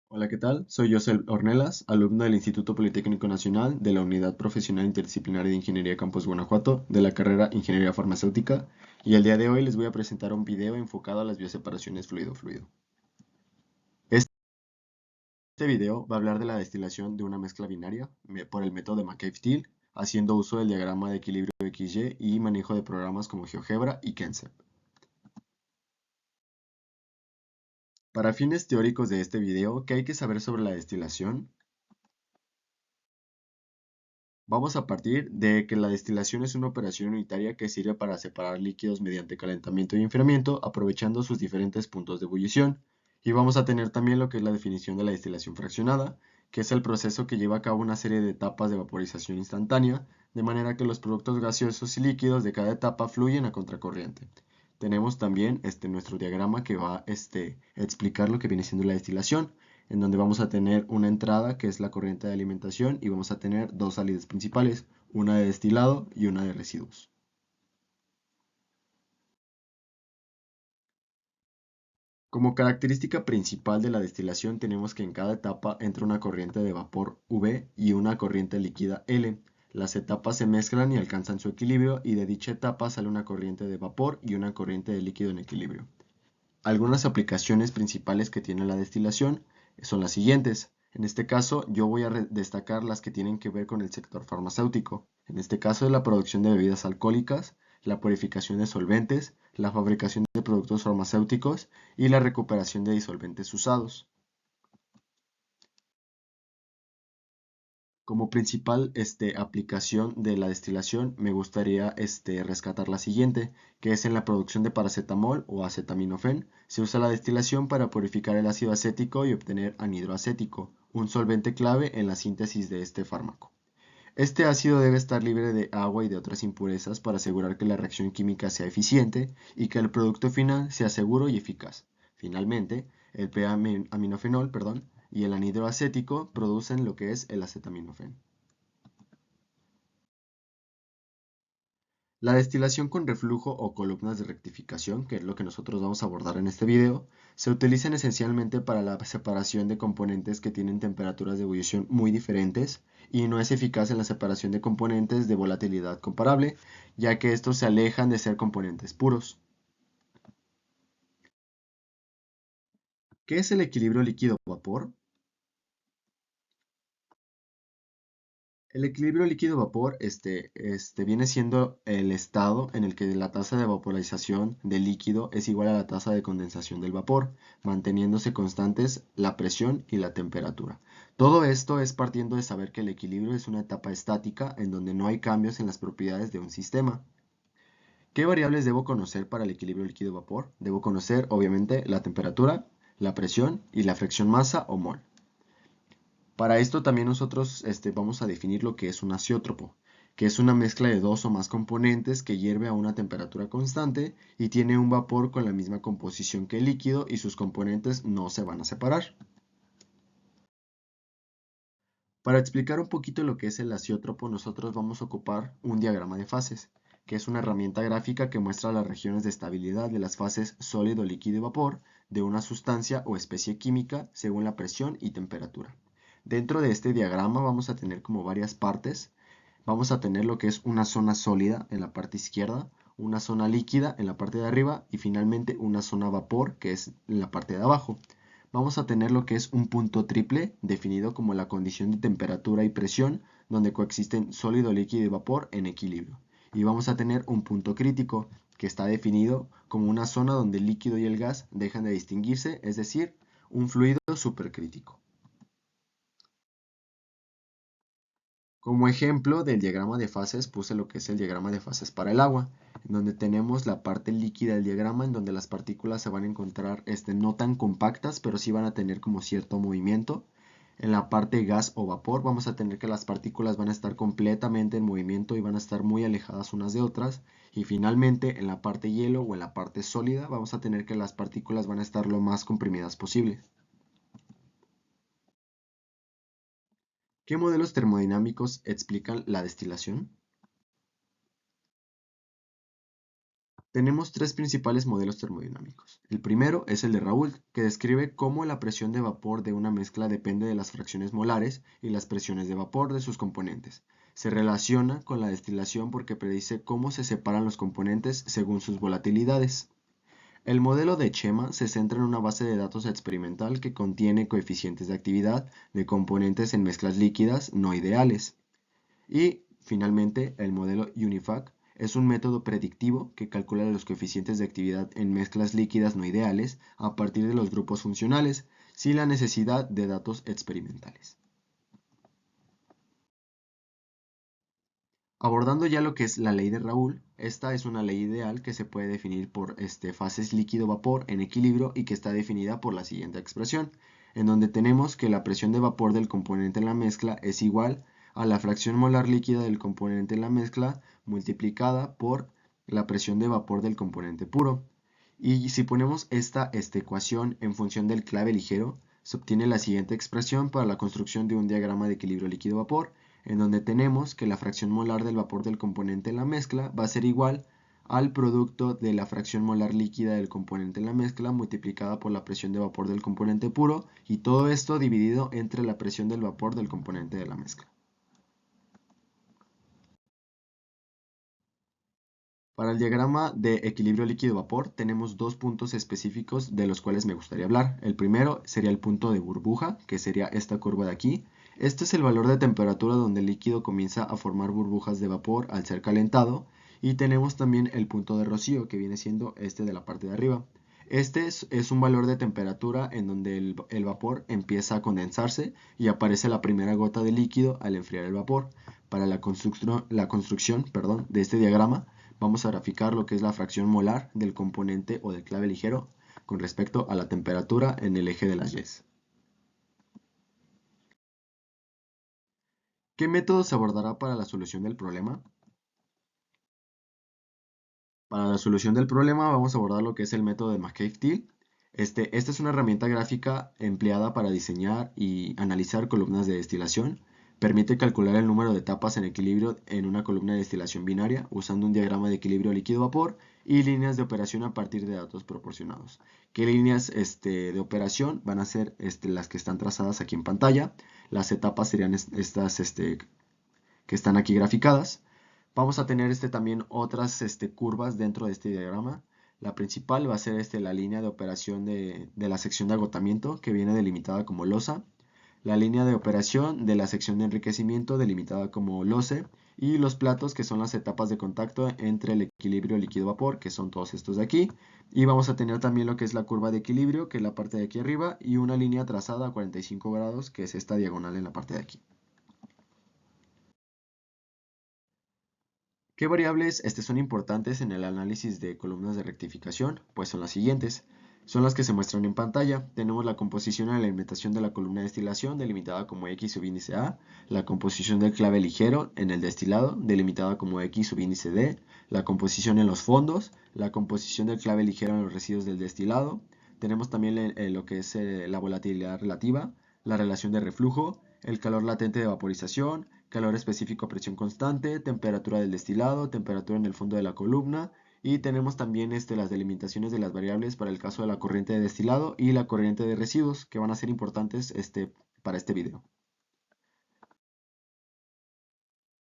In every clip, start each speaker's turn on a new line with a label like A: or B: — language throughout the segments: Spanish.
A: Hola, ¿qué tal? Soy José Ornelas, alumno del Instituto Politécnico Nacional de la Unidad Profesional Interdisciplinaria de Ingeniería Campus Guanajuato de la carrera Ingeniería Farmacéutica, y el día de hoy les voy a presentar un video enfocado a las bioseparaciones fluido-fluido. Este video va a hablar de la destilación de una mezcla binaria por el método de McCabe-Thiele, haciendo uso del diagrama de equilibrio XY y manejo de programas como GeoGebra y Kensep. Para fines teóricos de este video, ¿qué hay que saber sobre la destilación? Vamos a partir de que la destilación es una operación unitaria que sirve para separar líquidos mediante calentamiento y enfriamiento, aprovechando sus diferentes puntos de ebullición. Y vamos a tener también lo que es la definición de la destilación fraccionada, que es el proceso que lleva a cabo una serie de etapas de vaporización instantánea, de manera que los productos gaseosos y líquidos de cada etapa fluyen a contracorriente. Tenemos también nuestro diagrama que va a explicar lo que viene siendo la destilación, en donde vamos a tener una entrada que es la corriente de alimentación y vamos a tener dos salidas principales, una de destilado y una de residuos. Como característica principal de la destilación tenemos que en cada etapa entra una corriente de vapor V y una corriente líquida L. Las etapas se mezclan y alcanzan su equilibrio y de dicha etapa sale una corriente de vapor y una corriente de líquido en equilibrio. Algunas aplicaciones principales que tiene la destilación son las siguientes. En este caso, yo voy a destacar las que tienen que ver con el sector farmacéutico. En este caso, es la producción de bebidas alcohólicas, la purificación de solventes, la fabricación de productos farmacéuticos y la recuperación de disolventes usados. Como principal aplicación de la destilación, me gustaría rescatar la siguiente, que es en la producción de paracetamol o acetaminofén. Se usa la destilación para purificar el ácido acético y obtener anhidro acético, un solvente clave en la síntesis de este fármaco. Este ácido debe estar libre de agua y de otras impurezas para asegurar que la reacción química sea eficiente y que el producto final sea seguro y eficaz. Finalmente, el p-aminofenol, y el anhidro acético producen lo que es el acetaminofén. La destilación con reflujo o columnas de rectificación, que es lo que nosotros vamos a abordar en este video, se utilizan esencialmente para la separación de componentes que tienen temperaturas de ebullición muy diferentes y no es eficaz en la separación de componentes de volatilidad comparable, ya que estos se alejan de ser componentes puros. ¿Qué es el equilibrio líquido-vapor? El equilibrio líquido-vapor viene siendo el estado en el que la tasa de vaporización del líquido es igual a la tasa de condensación del vapor, manteniéndose constantes la presión y la temperatura. Todo esto es partiendo de saber que el equilibrio es una etapa estática en donde no hay cambios en las propiedades de un sistema. ¿Qué variables debo conocer para el equilibrio líquido-vapor? Debo conocer, obviamente, la temperatura, la presión y la fracción masa o mol. Para esto también nosotros vamos a definir lo que es un azeótropo, que es una mezcla de dos o más componentes que hierve a una temperatura constante y tiene un vapor con la misma composición que el líquido y sus componentes no se van a separar. Para explicar un poquito lo que es el azeótropo, nosotros vamos a ocupar un diagrama de fases, que es una herramienta gráfica que muestra las regiones de estabilidad de las fases sólido, líquido y vapor de una sustancia o especie química según la presión y temperatura. Dentro de este diagrama vamos a tener como varias partes. Vamos a tener lo que es una zona sólida en la parte izquierda, una zona líquida en la parte de arriba y finalmente una zona vapor que es en la parte de abajo. Vamos a tener lo que es un punto triple definido como la condición de temperatura y presión donde coexisten sólido, líquido y vapor en equilibrio. Y vamos a tener un punto crítico que está definido como una zona donde el líquido y el gas dejan de distinguirse, es decir, un fluido supercrítico. Como ejemplo del diagrama de fases puse lo que es el diagrama de fases para el agua, en donde tenemos la parte líquida del diagrama en donde las partículas se van a encontrar no tan compactas, pero sí van a tener como cierto movimiento. En la parte gas o vapor vamos a tener que las partículas van a estar completamente en movimiento y van a estar muy alejadas unas de otras. Y finalmente en la parte hielo o en la parte sólida vamos a tener que las partículas van a estar lo más comprimidas posible. ¿Qué modelos termodinámicos explican la destilación? Tenemos tres principales modelos termodinámicos. El primero es el de Raoult, que describe cómo la presión de vapor de una mezcla depende de las fracciones molares y las presiones de vapor de sus componentes. Se relaciona con la destilación porque predice cómo se separan los componentes según sus volatilidades. El modelo de Chema se centra en una base de datos experimental que contiene coeficientes de actividad de componentes en mezclas líquidas no ideales. Y, finalmente, el modelo UNIFAC es un método predictivo que calcula los coeficientes de actividad en mezclas líquidas no ideales a partir de los grupos funcionales, sin la necesidad de datos experimentales. Abordando ya lo que es la ley de Raoult, esta es una ley ideal que se puede definir por fases líquido-vapor en equilibrio y que está definida por la siguiente expresión, en donde tenemos que la presión de vapor del componente en la mezcla es igual a la fracción molar líquida del componente en la mezcla multiplicada por la presión de vapor del componente puro. Y si ponemos esta ecuación en función del clave ligero, se obtiene la siguiente expresión para la construcción de un diagrama de equilibrio líquido-vapor, en donde tenemos que la fracción molar del vapor del componente en la mezcla va a ser igual al producto de la fracción molar líquida del componente en la mezcla multiplicada por la presión de vapor del componente puro, y todo esto dividido entre la presión del vapor del componente de la mezcla. Para el diagrama de equilibrio líquido-vapor tenemos dos puntos específicos de los cuales me gustaría hablar. El primero sería el punto de burbuja, que sería esta curva de aquí. Este es el valor de temperatura donde el líquido comienza a formar burbujas de vapor al ser calentado. Y tenemos también el punto de rocío, que viene siendo este de la parte de arriba. Este es un valor de temperatura en donde el vapor empieza a condensarse y aparece la primera gota de líquido al enfriar el vapor. Para la construcción de este diagrama, vamos a graficar lo que es la fracción molar del componente o del clave ligero con respecto a la temperatura en el eje de las Y. ¿Qué método se abordará para la solución del problema? Para la solución del problema vamos a abordar lo que es el método de McCabe-Thiele. Esta es una herramienta gráfica empleada para diseñar y analizar columnas de destilación. Permite calcular el número de etapas en equilibrio en una columna de destilación binaria usando un diagrama de equilibrio líquido-vapor y líneas de operación a partir de datos proporcionados. ¿Qué líneas de operación? Van a ser las que están trazadas aquí en pantalla. Las etapas serían estas que están aquí graficadas. Vamos a tener también otras curvas dentro de este diagrama. La principal va a ser la línea de operación de la sección de agotamiento, que viene delimitada como losa. La línea de operación de la sección de enriquecimiento, delimitada como loce. Y los platos, que son las etapas de contacto entre el equilibrio líquido-vapor, que son todos estos de aquí. Y vamos a tener también lo que es la curva de equilibrio, que es la parte de aquí arriba, y una línea trazada a 45 grados, que es esta diagonal en la parte de aquí. ¿Qué variables son importantes en el análisis de columnas de rectificación? Pues son las siguientes. Son las que se muestran en pantalla. Tenemos la composición y la alimentación de la columna de destilación, delimitada como X subíndice A, la composición del clave ligero en el destilado, delimitada como X subíndice D, la composición en los fondos, la composición del clave ligero en los residuos del destilado. Tenemos también lo que es la volatilidad relativa, la relación de reflujo, el calor latente de vaporización, calor específico a presión constante, temperatura del destilado, temperatura en el fondo de la columna, y tenemos también las delimitaciones de las variables para el caso de la corriente de destilado y la corriente de residuos, que van a ser importantes para este video.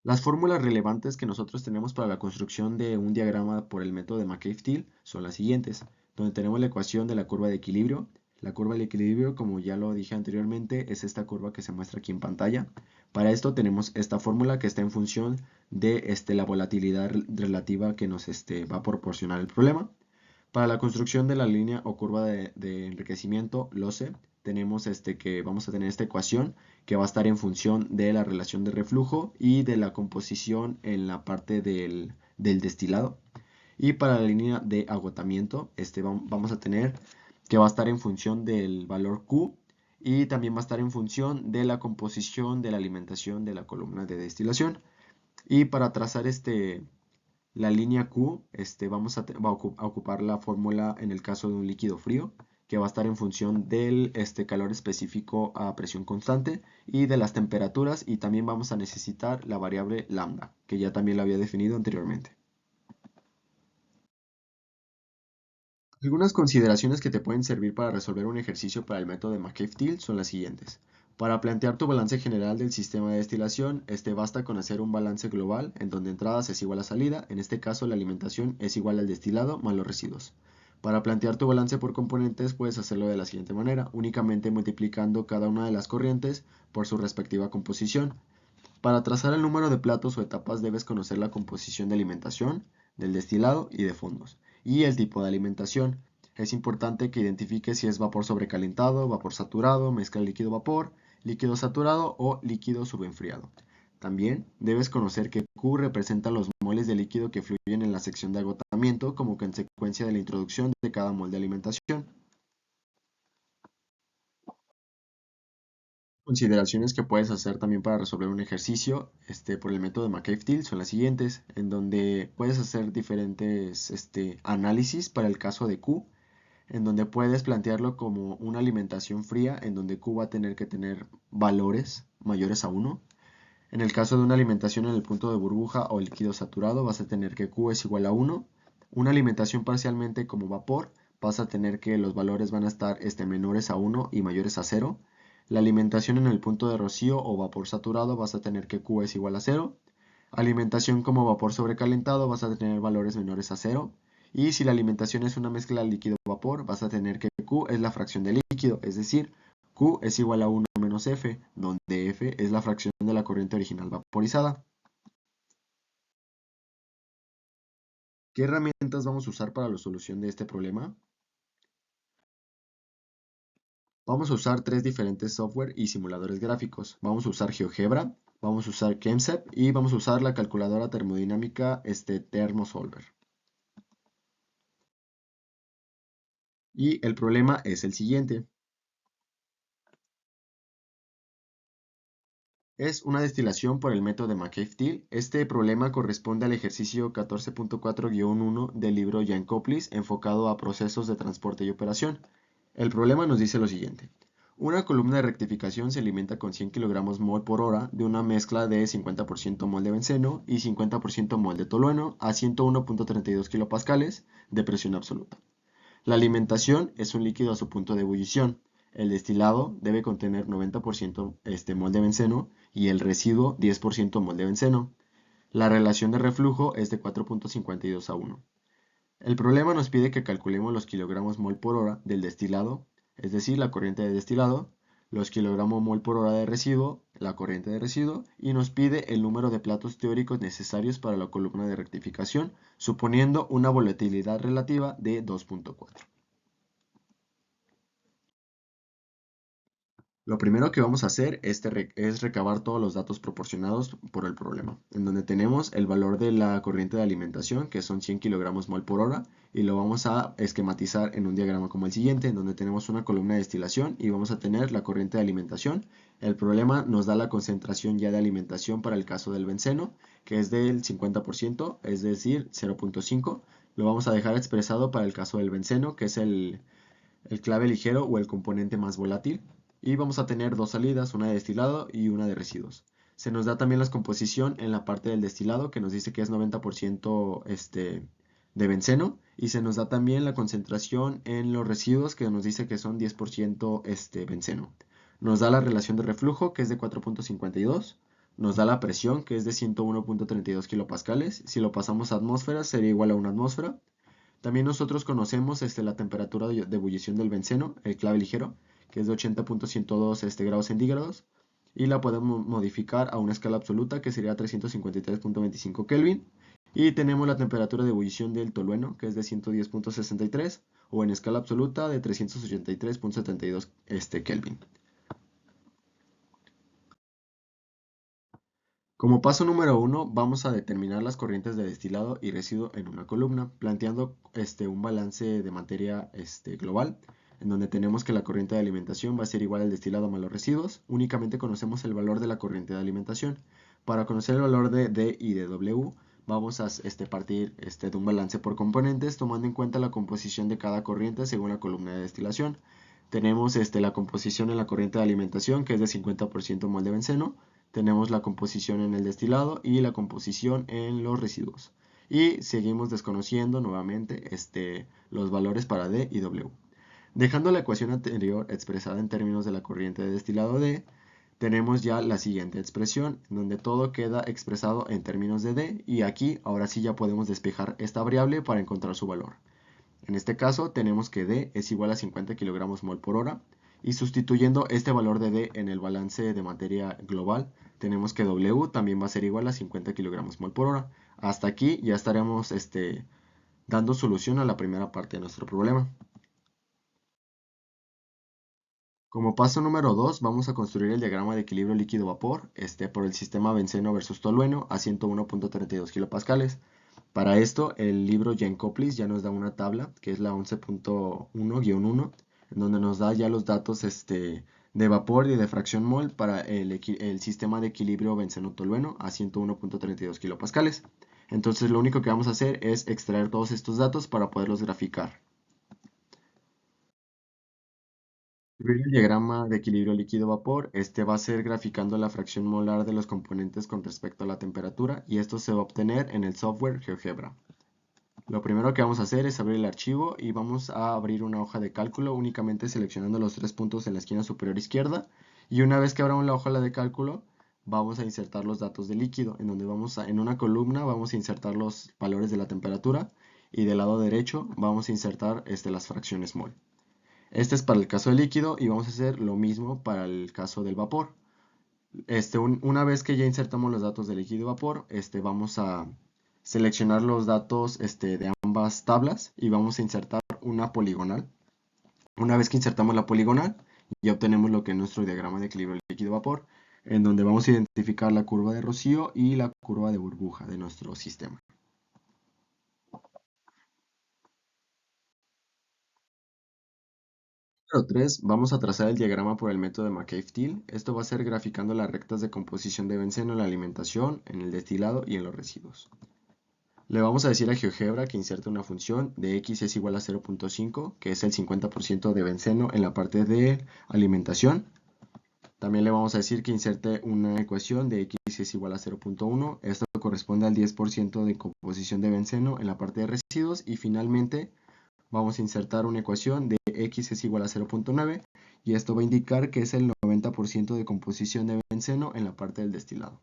A: Las fórmulas relevantes que nosotros tenemos para la construcción de un diagrama por el método de McCabe-Thiele son las siguientes, donde tenemos la ecuación de la curva de equilibrio. La curva de equilibrio, como ya lo dije anteriormente, es esta curva que se muestra aquí en pantalla. Para esto tenemos esta fórmula que está en función de la volatilidad relativa que nos va a proporcionar el problema. Para la construcción de la línea o curva de enriquecimiento, LOCE, tenemos que vamos a tener esta ecuación que va a estar en función de la relación de reflujo y de la composición en la parte del destilado. Y para la línea de agotamiento, vamos a tener que va a estar en función del valor Q y también va a estar en función de la composición de la alimentación de la columna de destilación. Y para trazar la línea Q, vamos a ocupar la fórmula en el caso de un líquido frío, que va a estar en función del calor específico a presión constante y de las temperaturas, y también vamos a necesitar la variable lambda, que ya también la había definido anteriormente. Algunas consideraciones que te pueden servir para resolver un ejercicio para el método de McCabe-Thiele son las siguientes. Para plantear tu balance general del sistema de destilación, basta con hacer un balance global en donde entradas es igual a salida, en este caso la alimentación es igual al destilado más los residuos. Para plantear tu balance por componentes puedes hacerlo de la siguiente manera, únicamente multiplicando cada una de las corrientes por su respectiva composición. Para trazar el número de platos o etapas debes conocer la composición de alimentación, del destilado y de fondos, y el tipo de alimentación. Es importante que identifiques si es vapor sobrecalentado, vapor saturado, mezcla líquido-vapor, líquido saturado o líquido subenfriado. También debes conocer que Q representa los moles de líquido que fluyen en la sección de agotamiento como consecuencia de la introducción de cada mol de alimentación. Consideraciones que puedes hacer también para resolver un ejercicio por el método de McCabe-Thiele son las siguientes, en donde puedes hacer diferentes análisis para el caso de Q, en donde puedes plantearlo como una alimentación fría, en donde Q va a tener que tener valores mayores a 1. En el caso de una alimentación en el punto de burbuja o líquido saturado, vas a tener que Q es igual a 1. Una alimentación parcialmente como vapor, vas a tener que los valores van a estar menores a 1 y mayores a 0. La alimentación en el punto de rocío o vapor saturado, vas a tener que Q es igual a 0. Alimentación como vapor sobrecalentado, vas a tener valores menores a 0. Y si la alimentación es una mezcla líquido-vapor, vas a tener que Q es la fracción de líquido, es decir, Q es igual a 1 menos F, donde F es la fracción de la corriente original vaporizada. ¿Qué herramientas vamos a usar para la solución de este problema? Vamos a usar tres diferentes software y simuladores gráficos. Vamos a usar GeoGebra, vamos a usar ChemSep y vamos a usar la calculadora termodinámica ThermoSolver. Y el problema es el siguiente. Es una destilación por el método de McCabe-Thiele. Este problema corresponde al ejercicio 14.4-1 del libro Jankoplis enfocado a procesos de transporte y operación. El problema nos dice lo siguiente. Una columna de rectificación se alimenta con 100 kg mol por hora de una mezcla de 50% mol de benceno y 50% mol de tolueno a 101.32 kPa de presión absoluta. La alimentación es un líquido a su punto de ebullición. El destilado debe contener 90% mol de benceno y el residuo 10% mol de benceno. La relación de reflujo es de 4.52 a 1. El problema nos pide que calculemos los kilogramos mol por hora del destilado, es decir, la corriente de destilado, los kilogramos mol por hora de residuo, la corriente de residuo, y nos pide el número de platos teóricos necesarios para la columna de rectificación, suponiendo una volatilidad relativa de 2.4. Lo primero que vamos a hacer es recabar todos los datos proporcionados por el problema, en donde tenemos el valor de la corriente de alimentación, que son 100 kilogramos mol por hora, y lo vamos a esquematizar en un diagrama como el siguiente, en donde tenemos una columna de destilación y vamos a tener la corriente de alimentación. El problema nos da la concentración ya de alimentación para el caso del benceno, que es del 50%, es decir, 0.5. Lo vamos a dejar expresado para el caso del benceno, que es el clave ligero o el componente más volátil. Y vamos a tener dos salidas, una de destilado y una de residuos. Se nos da también la composición en la parte del destilado, que nos dice que es 90% de benceno. Y se nos da también la concentración en los residuos, que nos dice que son 10% benceno. Nos da la relación de reflujo, que es de 4.52. Nos da la presión, que es de 101.32 kilopascales. Si lo pasamos a atmósferas, sería igual a una atmósfera. También nosotros conocemos la temperatura de ebullición del benceno, el clave ligero, que es de 80.102 grados centígrados, y la podemos modificar a una escala absoluta, que sería 353.25 Kelvin. Y tenemos la temperatura de ebullición del tolueno, que es de 110.63, o en escala absoluta de 383.72 Kelvin. Como paso número 1, vamos a determinar las corrientes de destilado y residuo en una columna, planteando un balance de materia global, en donde tenemos que la corriente de alimentación va a ser igual al destilado más los residuos. Únicamente conocemos el valor de la corriente de alimentación. Para conocer el valor de D y de W, vamos a partir de un balance por componentes, tomando en cuenta la composición de cada corriente según la columna de destilación. Tenemos la composición en la corriente de alimentación, que es de 50% mol de benceno. Tenemos la composición en el destilado y la composición en los residuos. y seguimos desconociendo nuevamente los valores para D y W. Dejando la ecuación anterior expresada en términos de la corriente de destilado D, tenemos ya la siguiente expresión, donde todo queda expresado en términos de D, y aquí ahora sí ya podemos despejar esta variable para encontrar su valor. En este caso tenemos que D es igual a 50 kg mol por hora, y sustituyendo este valor de D en el balance de materia global, tenemos que W también va a ser igual a 50 kg mol por hora. Hasta aquí ya estaremos dando solución a la primera parte de nuestro problema. Como paso número 2, vamos a construir el diagrama de equilibrio líquido-vapor por el sistema benceno versus tolueno a 101.32 kilopascales. Para esto, el libro Jankoplis ya nos da una tabla, que es la 11.1-1, en donde nos da ya los datos de vapor y de fracción mol para el sistema de equilibrio benceno-tolueno a 101.32 kilopascales. Entonces, lo único que vamos a hacer es extraer todos estos datos para poderlos graficar. El diagrama de equilibrio líquido-vapor, va a ser graficando la fracción molar de los componentes con respecto a la temperatura, y esto se va a obtener en el software GeoGebra. Lo primero que vamos a hacer es abrir el archivo y vamos a abrir una hoja de cálculo únicamente seleccionando los 3 puntos en la esquina superior izquierda, y una vez que abramos la hoja de cálculo vamos a insertar los datos de líquido, en donde en una columna vamos a insertar los valores de la temperatura, y del lado derecho vamos a insertar las fracciones mol. Este es para el caso del líquido, y vamos a hacer lo mismo para el caso del vapor. Una vez que ya insertamos los datos de líquido y vapor, vamos a seleccionar los datos de ambas tablas y vamos a insertar una poligonal. Una vez que insertamos la poligonal, ya obtenemos lo que es nuestro diagrama de equilibrio líquido-vapor, en donde vamos a identificar la curva de Rocío y la curva de burbuja de nuestro sistema. Número 3, vamos a trazar el diagrama por el método de McCabe-Thiele. Esto va a ser graficando las rectas de composición de benceno en la alimentación, en el destilado y en los residuos. Le vamos a decir a GeoGebra que inserte una función de x es igual a 0.5, que es el 50% de benceno en la parte de alimentación. También le vamos a decir que inserte una ecuación de x es igual a 0.1. Esto corresponde al 10% de composición de benceno en la parte de residuos. Y finalmente vamos a insertar una ecuación de x es igual a 0.9. Y esto va a indicar que es el 90% de composición de benceno en la parte del destilado.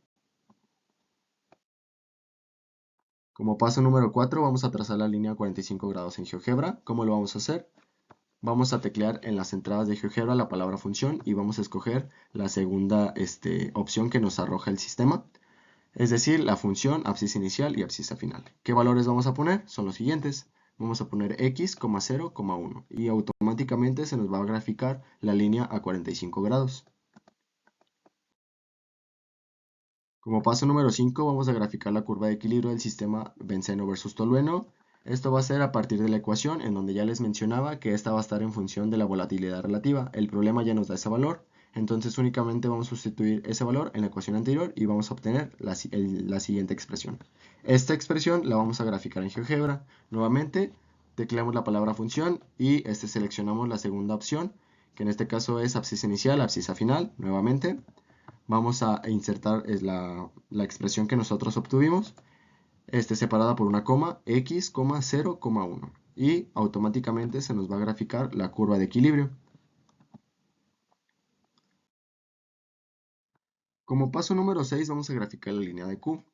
A: Como paso número 4 vamos a trazar la línea a 45 grados en GeoGebra. ¿Cómo lo vamos a hacer? Vamos a teclear en las entradas de GeoGebra la palabra función y vamos a escoger la segunda opción que nos arroja el sistema. Es decir, la función abscisa inicial y abscisa final. ¿Qué valores vamos a poner? Son los siguientes. Vamos a poner x, 0, 1 y automáticamente se nos va a graficar la línea a 45 grados. Como paso número 5 vamos a graficar la curva de equilibrio del sistema benceno versus tolueno. Esto va a ser a partir de la ecuación en donde ya les mencionaba que esta va a estar en función de la volatilidad relativa. El problema ya nos da ese valor, entonces únicamente vamos a sustituir ese valor en la ecuación anterior y vamos a obtener la siguiente expresión. Esta expresión la vamos a graficar en GeoGebra. Nuevamente tecleamos la palabra función y seleccionamos la segunda opción, que en este caso es abscisa inicial, abscisa final, nuevamente. Vamos a insertar la expresión que nosotros obtuvimos, separada por una coma, x, 0, 1. Y automáticamente se nos va a graficar la curva de equilibrio. Como paso número 6 vamos a graficar la línea de Q.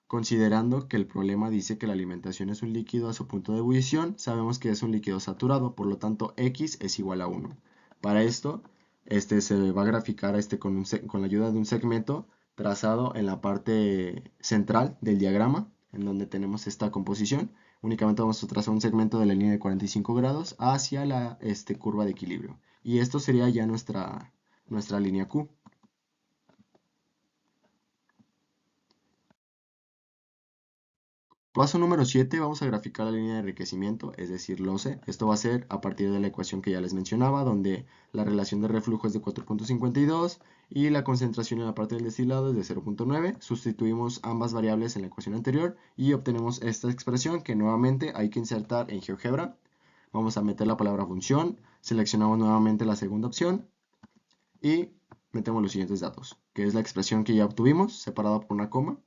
A: Considerando que el problema dice que la alimentación es un líquido a su punto de ebullición, sabemos que es un líquido saturado, por lo tanto x es igual a 1. Para esto, se va a graficar con la ayuda de un segmento trazado en la parte central del diagrama, en donde tenemos esta composición. Únicamente vamos a trazar un segmento de la línea de 45 grados hacia la curva de equilibrio. Y esto sería ya nuestra línea Q. Paso número 7, vamos a graficar la línea de enriquecimiento, es decir, LOCE. Esto va a ser a partir de la ecuación que ya les mencionaba, donde la relación de reflujo es de 4.52 y la concentración en la parte del destilado es de 0.9. Sustituimos ambas variables en la ecuación anterior y obtenemos esta expresión que nuevamente hay que insertar en GeoGebra. Vamos a meter la palabra función, seleccionamos nuevamente la segunda opción y metemos los siguientes datos, que es la expresión que ya obtuvimos, separada por una coma,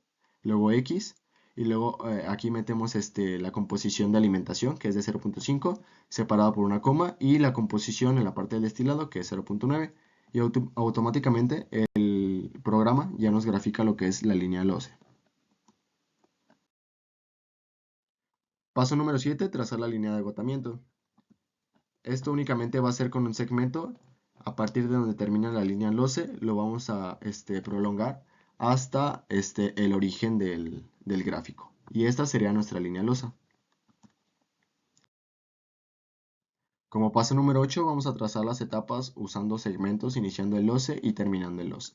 A: luego x, y luego aquí metemos la composición de alimentación, que es de 0.5, separada por una coma, y la composición en la parte del destilado, que es 0.9, y automáticamente el programa ya nos grafica lo que es la línea LOCE. Paso número 7, trazar la línea de agotamiento. Esto únicamente va a ser con un segmento, a partir de donde termina la línea LOCE, lo vamos a prolongar hasta el origen del gráfico. Y esta sería nuestra línea losa. Como paso número 8 vamos a trazar las etapas usando segmentos iniciando el loce y terminando el loce.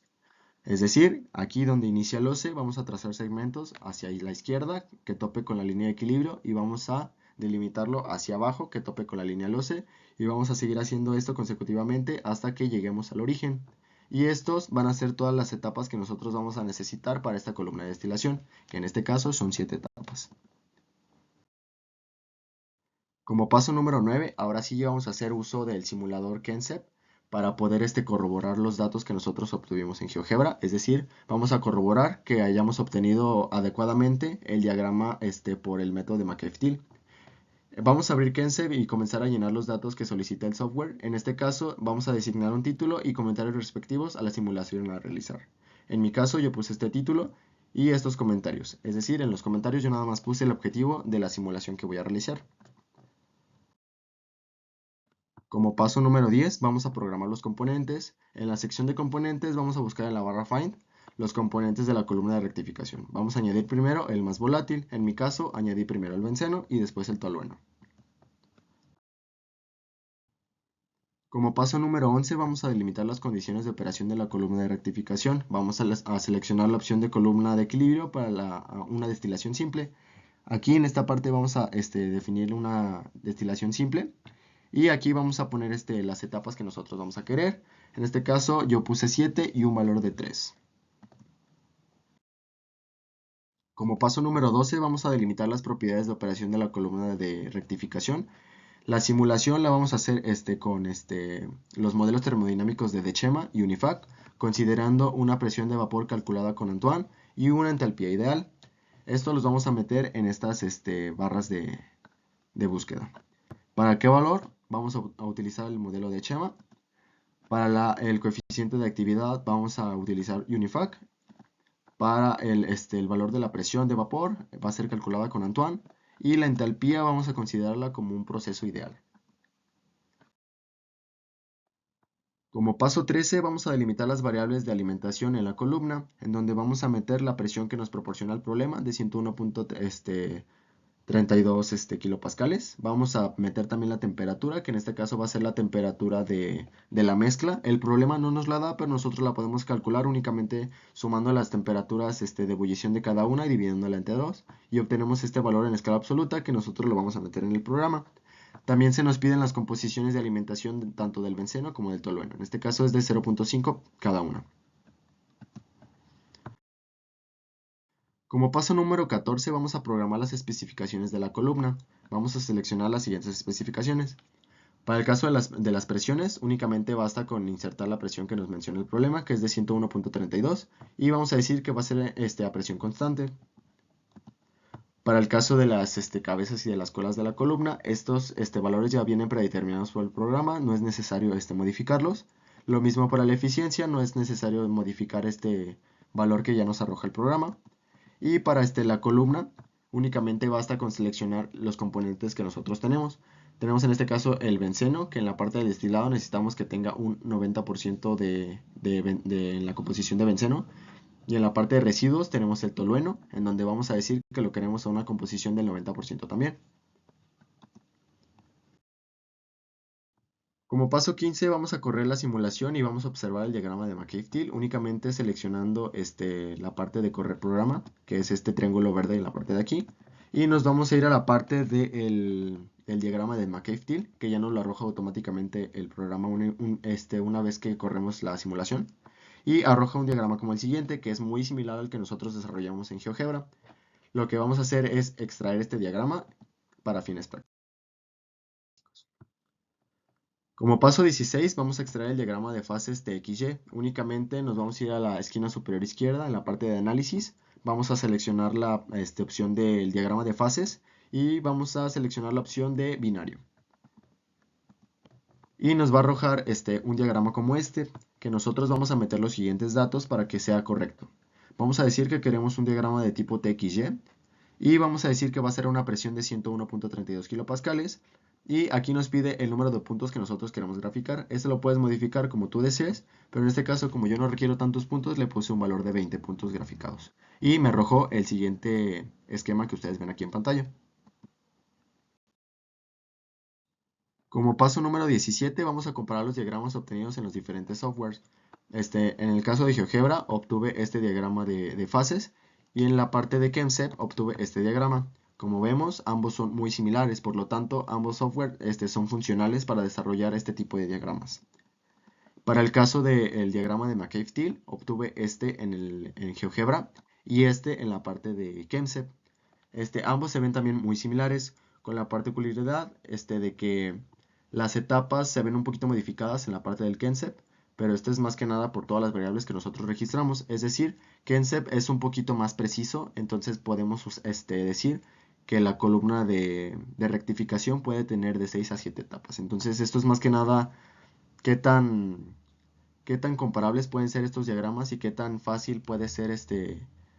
A: Es decir, aquí donde inicia el loce vamos a trazar segmentos hacia la izquierda que tope con la línea de equilibrio y vamos a delimitarlo hacia abajo que tope con la línea loce y vamos a seguir haciendo esto consecutivamente hasta que lleguemos al origen. Y estos van a ser todas las etapas que nosotros vamos a necesitar para esta columna de destilación, que en este caso son 7 etapas. Como paso número 9, ahora sí vamos a hacer uso del simulador Kensep para poder corroborar los datos que nosotros obtuvimos en GeoGebra, es decir, vamos a corroborar que hayamos obtenido adecuadamente el diagrama por el método de McEftil. Vamos a abrir Kensep y comenzar a llenar los datos que solicita el software. En este caso, vamos a designar un título y comentarios respectivos a la simulación a realizar. En mi caso, yo puse este título y estos comentarios, es decir, en los comentarios yo nada más puse el objetivo de la simulación que voy a realizar. Como paso número 10, vamos a programar los componentes. En la sección de componentes vamos a buscar en la barra Find los componentes de la columna de rectificación. Vamos a añadir primero el más volátil. En mi caso, añadí primero el benceno y después el tolueno. Como paso número 11, vamos a delimitar las condiciones de operación de la columna de rectificación. Vamos a seleccionar la opción de columna de equilibrio para una destilación simple. Aquí en esta parte vamos a definir una destilación simple. Y aquí vamos a poner las etapas que nosotros vamos a querer. En este caso yo puse 7 y un valor de 3. Como paso número 12 vamos a delimitar las propiedades de operación de la columna de rectificación. La simulación la vamos a hacer con los modelos termodinámicos de Dechema y Unifac, considerando una presión de vapor calculada con Antoine y una entalpía ideal. Esto los vamos a meter en estas barras de búsqueda. ¿Para qué valor? Vamos a utilizar el modelo de Chema. Para el coeficiente de actividad vamos a utilizar Unifac. Para el valor de la presión de vapor va a ser calculada con Antoine. Y la entalpía vamos a considerarla como un proceso ideal. Como paso 13 vamos a delimitar las variables de alimentación en la columna, en donde vamos a meter la presión que nos proporciona el problema de 101.32 kilopascales. Vamos a meter también la temperatura, que en este caso va a ser la temperatura de la mezcla. El problema no nos la da, pero nosotros la podemos calcular únicamente sumando las temperaturas de ebullición de cada una y dividiéndola entre 2. Y obtenemos este valor en escala absoluta que nosotros lo vamos a meter en el programa. También se nos piden las composiciones de alimentación tanto del benceno como del tolueno. En este caso es de 0.5 cada una. Como paso número 14 vamos a programar las especificaciones de la columna. Vamos a seleccionar las siguientes especificaciones. Para el caso de las presiones, únicamente basta con insertar la presión que nos menciona el problema, que es de 101.32, y vamos a decir que va a ser a presión constante. Para el caso de las cabezas y de las colas de la columna, estos valores ya vienen predeterminados por el programa, no es necesario modificarlos. Lo mismo para la eficiencia, no es necesario modificar este valor que ya nos arroja el programa. Y para la columna, únicamente basta con seleccionar los componentes que nosotros tenemos. Tenemos en este caso el benceno, que en la parte del destilado necesitamos que tenga un 90% en la composición de benceno. Y en la parte de residuos tenemos el tolueno, en donde vamos a decir que lo queremos a una composición del 90% también. Como paso 15 vamos a correr la simulación y vamos a observar el diagrama de McEftil únicamente seleccionando la parte de correr programa, que es este triángulo verde en la parte de aquí. Y nos vamos a ir a la parte del diagrama de McEftil, que ya nos lo arroja automáticamente el programa una vez que corremos la simulación. Y arroja un diagrama como el siguiente, que es muy similar al que nosotros desarrollamos en GeoGebra. Lo que vamos a hacer es extraer este diagrama para fines prácticos. Como paso 16 vamos a extraer el diagrama de fases TXY. Únicamente nos vamos a ir a la esquina superior izquierda en la parte de análisis. vamos a seleccionar la opción del diagrama de fases y vamos a seleccionar la opción de binario. Y nos va a arrojar un diagrama como este, que nosotros vamos a meter los siguientes datos para que sea correcto. Vamos a decir que queremos un diagrama de tipo TXY y vamos a decir que va a ser una presión de 101.32 kilopascales y aquí nos pide el número de puntos que nosotros queremos graficar. Este lo puedes modificar como tú desees, pero en este caso, como yo no requiero tantos puntos, le puse un valor de 20 puntos graficados. Y me arrojó el siguiente esquema que ustedes ven aquí en pantalla. Como paso número 17, vamos a comparar los diagramas obtenidos en los diferentes softwares. En el caso de GeoGebra, obtuve este diagrama de fases y en la parte de ChemSep obtuve este diagrama. Como vemos, ambos son muy similares, por lo tanto, ambos software son funcionales para desarrollar este tipo de diagramas. Para el caso del diagrama de McCabe-Thiele, obtuve este en GeoGebra y este en la parte de ChemSep. Ambos se ven también muy similares, con la particularidad de que las etapas se ven un poquito modificadas en la parte del ChemSep, pero esto es más que nada por todas las variables que nosotros registramos. Es decir, ChemSep es un poquito más preciso, entonces podemos decir que la columna de rectificación puede tener de 6 a 7 etapas. Entonces esto es más que nada qué tan comparables pueden ser estos diagramas y qué tan fácil puede ser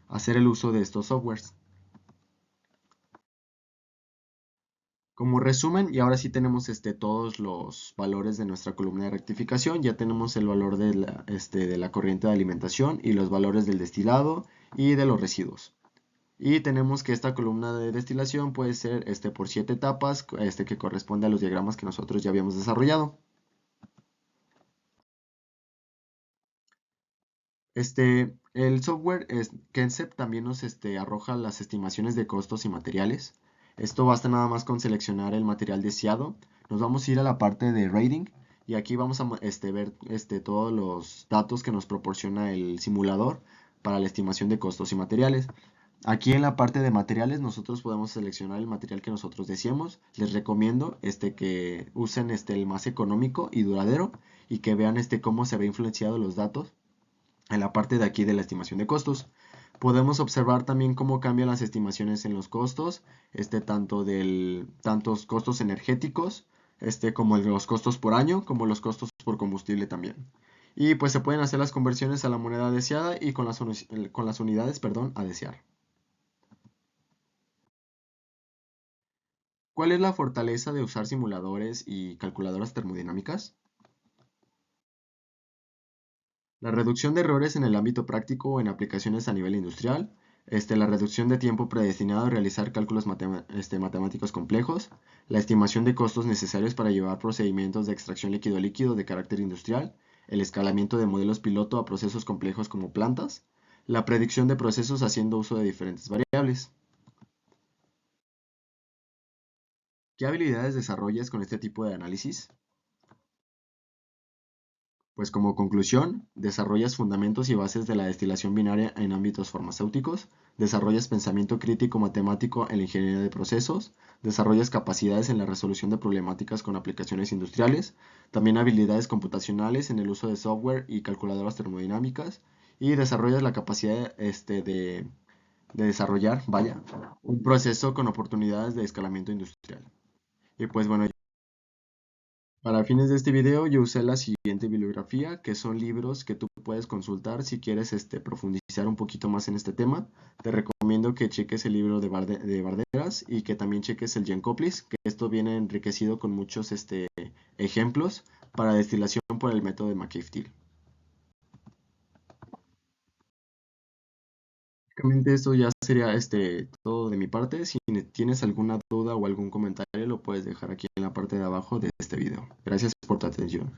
A: hacer el uso de estos softwares. Como resumen, y ahora sí tenemos todos los valores de nuestra columna de rectificación. Ya tenemos el valor de la corriente de alimentación y los valores del destilado y de los residuos. Y tenemos que esta columna de destilación puede ser por 7 etapas, que corresponde a los diagramas que nosotros ya habíamos desarrollado. El software ChemSep también nos arroja las estimaciones de costos y materiales. Esto basta nada más con seleccionar el material deseado. Nos vamos a ir a la parte de rating y aquí vamos a ver todos los datos que nos proporciona el simulador para la estimación de costos y materiales. Aquí en la parte de materiales nosotros podemos seleccionar el material que nosotros deseemos. Les recomiendo que usen el más económico y duradero y que vean cómo se ve influenciado los datos en la parte de aquí de la estimación de costos. Podemos observar también cómo cambian las estimaciones en los costos, tantos costos energéticos, como los costos por año, como los costos por combustible también. Y pues se pueden hacer las conversiones a la moneda deseada y con las unidades, a desear. ¿Cuál es la fortaleza de usar simuladores y calculadoras termodinámicas? La reducción de errores en el ámbito práctico o en aplicaciones a nivel industrial. La reducción de tiempo predestinado a realizar cálculos matemáticos complejos. La estimación de costos necesarios para llevar procedimientos de extracción líquido-líquido de carácter industrial. El escalamiento de modelos piloto a procesos complejos como plantas. La predicción de procesos haciendo uso de diferentes variables. ¿Qué habilidades desarrollas con este tipo de análisis? Pues como conclusión, desarrollas fundamentos y bases de la destilación binaria en ámbitos farmacéuticos, desarrollas pensamiento crítico matemático en la ingeniería de procesos, desarrollas capacidades en la resolución de problemáticas con aplicaciones industriales, también habilidades computacionales en el uso de software y calculadoras termodinámicas, y desarrollas la capacidad de desarrollar, un proceso con oportunidades de escalamiento industrial. Y pues bueno, para fines de este video yo usé la siguiente bibliografía, que son libros que tú puedes consultar si quieres profundizar un poquito más en este tema. Te recomiendo que cheques el libro de Barderas y que también cheques el Giancoplis, que esto viene enriquecido con muchos ejemplos para destilación por el método de McCabe-Thiele. Básicamente esto ya sería todo de mi parte. Si tienes alguna duda o algún comentario lo puedes dejar aquí en la parte de abajo de este video. Gracias por tu atención.